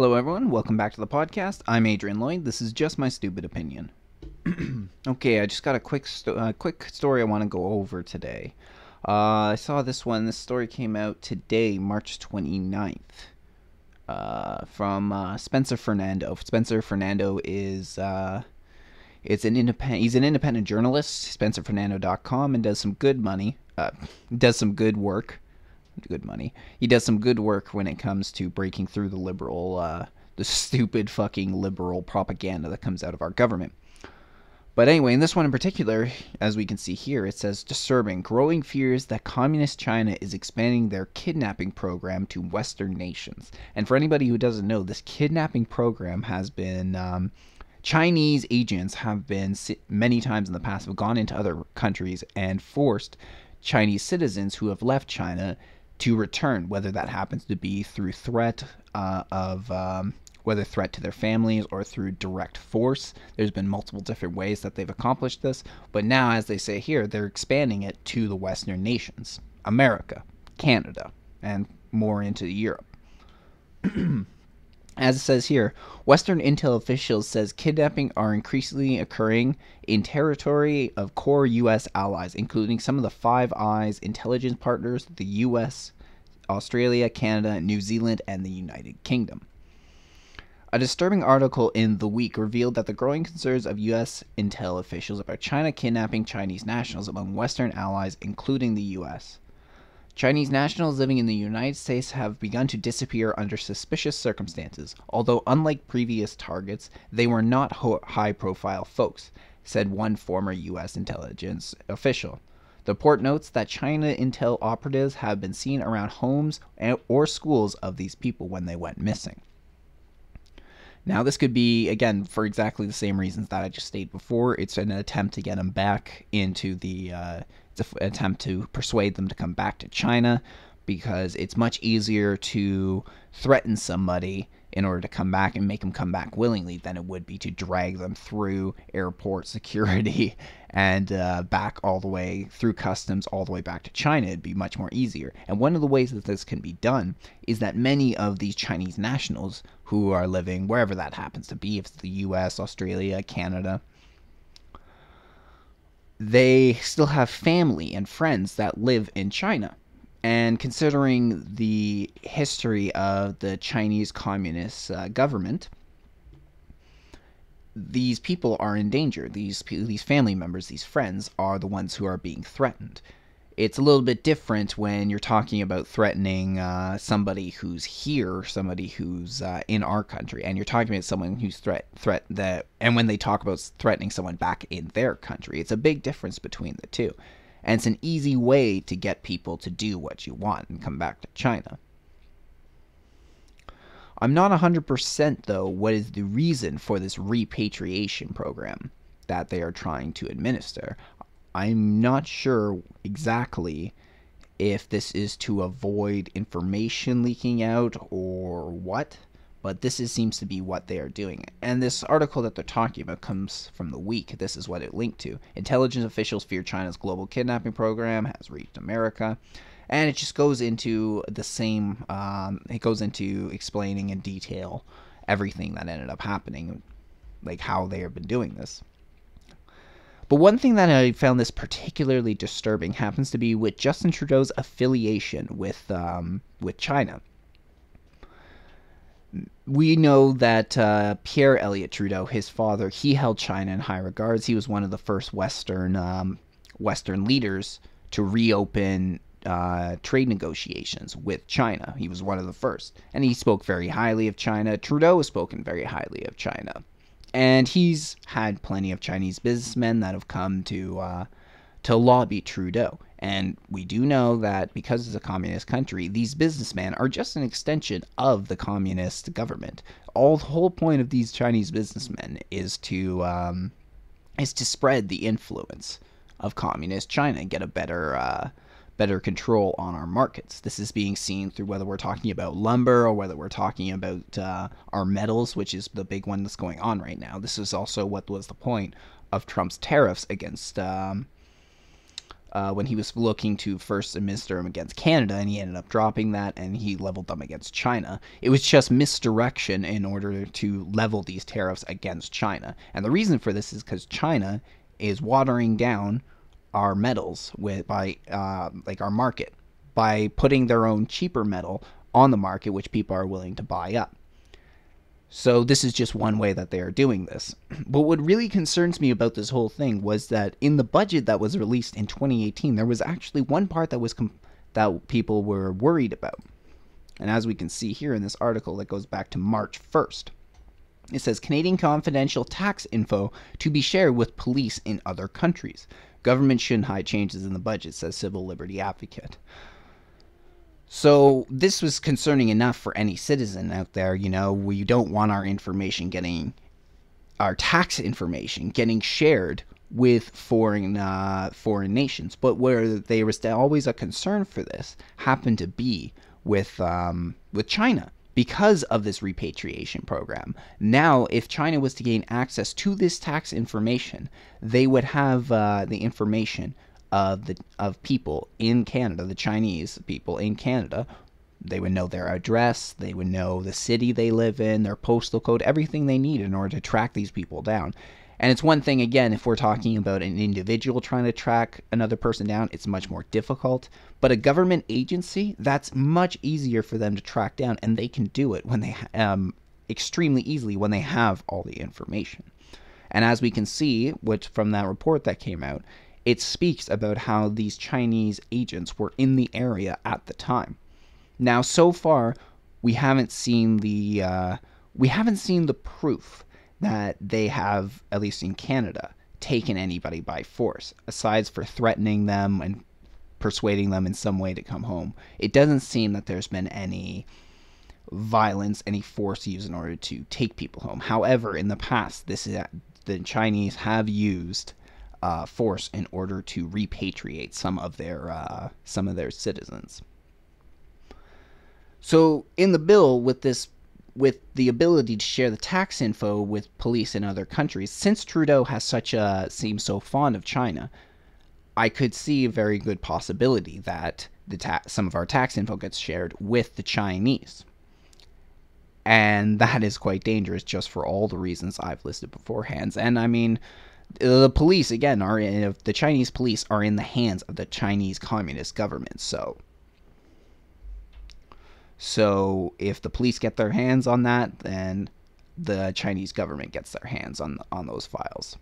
Hello, everyone. Welcome back to the podcast. I'm Adrian Lloyd. This is just my stupid opinion. Okay, I just got a quick story I want to go over today. I saw this one. This story came out today, March 29th, from Spencer Fernando. Spencer Fernando is he's an independent journalist, spencerfernando.com, and does some good money. Does some good work. Good money. He does some good work when it comes to breaking through the stupid fucking liberal propaganda that comes out of our government. But anyway, in this one in particular, as we can see here, it says, disturbing, growing fears that communist China is expanding their kidnapping program to Western nations. And for anybody who doesn't know, this kidnapping program has been, Chinese agents have been, many times in the past, have gone into other countries and forced Chinese citizens who have left China to return, whether that happens to be through threat whether threat to their families or through direct force. There's been multiple different ways that they've accomplished this, but now, as they say here, they're expanding it to the Western nations, America, Canada, and more into Europe. As it says here, Western intel officials says kidnapping are increasingly occurring in territory of core U.S. allies, including some of the Five Eyes intelligence partners, the U.S., Australia, Canada, New Zealand, and the United Kingdom. A disturbing article in The Week revealed that the growing concerns of U.S. intel officials about China kidnapping Chinese nationals among Western allies, including the U.S. Chinese nationals living in the United States have begun to disappear under suspicious circumstances, although unlike previous targets, they were not high-profile folks, said one former U.S. intelligence official. The report notes that China intel operatives have been seen around homes or schools of these people when they went missing. Now, this could be, again, for exactly the same reasons that I just stated before. It's an attempt to get them back into it's an attempt to persuade them to come back to China, because it's much easier to threaten somebody in order to come back and make them come back willingly than it would be to drag them through airport security and back all the way through customs all the way back to China. It'd be much more easier. And one of the ways that this can be done is that many of these Chinese nationals who are living wherever that happens to be, if it's the US, Australia, Canada, they still have family and friends that live in China. And considering the history of the Chinese Communist government, these people are in danger. These family members, these friends, are the ones who are being threatened. It's a little bit different when you're talking about threatening somebody who's here, somebody who's in our country, and you're talking about someone who's and when they talk about threatening someone back in their country, it's a big difference between the two. And it's an easy way to get people to do what you want and come back to China. I'm not 100% though what is the reason for this repatriation program that they are trying to administer. I'm not sure exactly if this is to avoid information leaking out or what, but this seems to be what they are doing. And this article that they're talking about comes from The Week. This is what it linked to. Intelligence officials fear China's global kidnapping program has reached America. And it just goes into the same, it goes into explaining in detail everything that ended up happening, like how they have been doing this. But one thing that I found this particularly disturbing happens to be with Justin Trudeau's affiliation with China. We know that Pierre Elliott Trudeau, his father, he held China in high regards. He was one of the first Western leaders to reopen trade negotiations with China. He was one of the first, and he spoke very highly of China. Trudeau has spoken very highly of China, and he's had plenty of Chinese businessmen that have come to lobby Trudeau. And we do know that because it's a communist country, these businessmen are just an extension of the communist government. The whole point of these Chinese businessmen is to spread the influence of communist China and get a better control on our markets. This is being seen through whether we're talking about lumber or whether we're talking about our metals, which is the big one that's going on right now. This is also what was the point of Trump's tariffs against when he was looking to first administer them against Canada, and he ended up dropping that, and he leveled them against China. It was just misdirection in order to level these tariffs against China. And the reason for this is because China is watering down our metals by like our market, by putting their own cheaper metal on the market, which people are willing to buy up. So this is just one way that they are doing this. But what really concerns me about this whole thing was that in the budget that was released in 2018, there was actually one part that was that people were worried about. And as we can see here in this article that goes back to March 1st, it says Canadian confidential tax info to be shared with police in other countries. Government shouldn't hide changes in the budget, says civil liberty advocate. So this was concerning enough for any citizen out there. You know, we don't want our information our tax information getting shared with foreign nations. But where there was always a concern for this happened to be with China, because of this repatriation program. Now, if China was to gain access to this tax information, they would have the information of people in Canada, the Chinese people in Canada. They would know their address, they would know the city they live in, their postal code, everything they need in order to track these people down. And it's one thing, again, if we're talking about an individual trying to track another person down, it's much more difficult. But a government agency, that's much easier for them to track down, and they can do it when they extremely easily when they have all the information. And as we can see, which from that report that came out, it speaks about how these Chinese agents were in the area at the time. Now, so far, we haven't seen the proof that they have, at least in Canada, taken anybody by force, aside for threatening them and persuading them in some way to come home. It doesn't seem that there's been any violence, any force used in order to take people home. However, in the past, the Chinese have used force in order to repatriate some of their citizens. So in the bill, with the ability to share the tax info with police in other countries, since Trudeau seems so fond of China, I could see a very good possibility that some of our tax info gets shared with the Chinese. And that is quite dangerous, just for all the reasons I've listed beforehand. And I mean, the police, again, the Chinese police are in the hands of the Chinese Communist government. So if the police get their hands on that, then the Chinese government gets their hands on those files.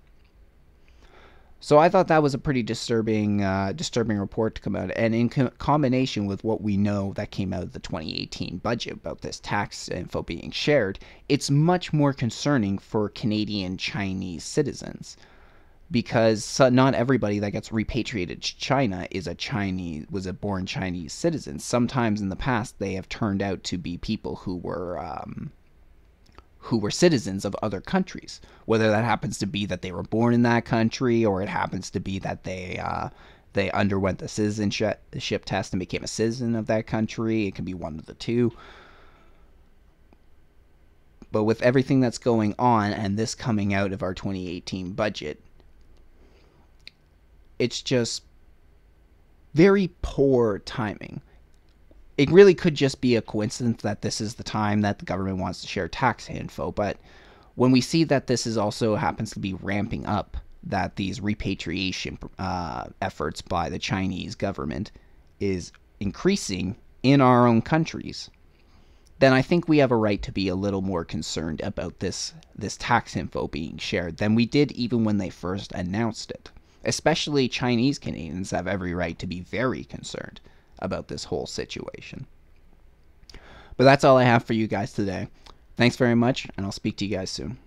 So I thought that was a pretty disturbing report to come out, and in combination with what we know that came out of the 2018 budget about this tax info being shared, it's much more concerning for Canadian Chinese citizens, because not everybody that gets repatriated to China was a born Chinese citizen. Sometimes in the past they have turned out to be people who were citizens of other countries, whether that happens to be that they were born in that country, or it happens to be that they underwent the citizenship test and became a citizen of that country. It can be one of the two. But with everything that's going on, and this coming out of our 2018 budget, it's just very poor timing. It really could just be a coincidence that this is the time that the government wants to share tax info, but when we see that this is also happens to be ramping up, that these repatriation efforts by the Chinese government is increasing in our own countries, then I think we have a right to be a little more concerned about this tax info being shared than we did even when they first announced it. Especially Chinese Canadians have every right to be very concerned about this whole situation. But that's all I have for you guys today. Thanks very much, and I'll speak to you guys soon.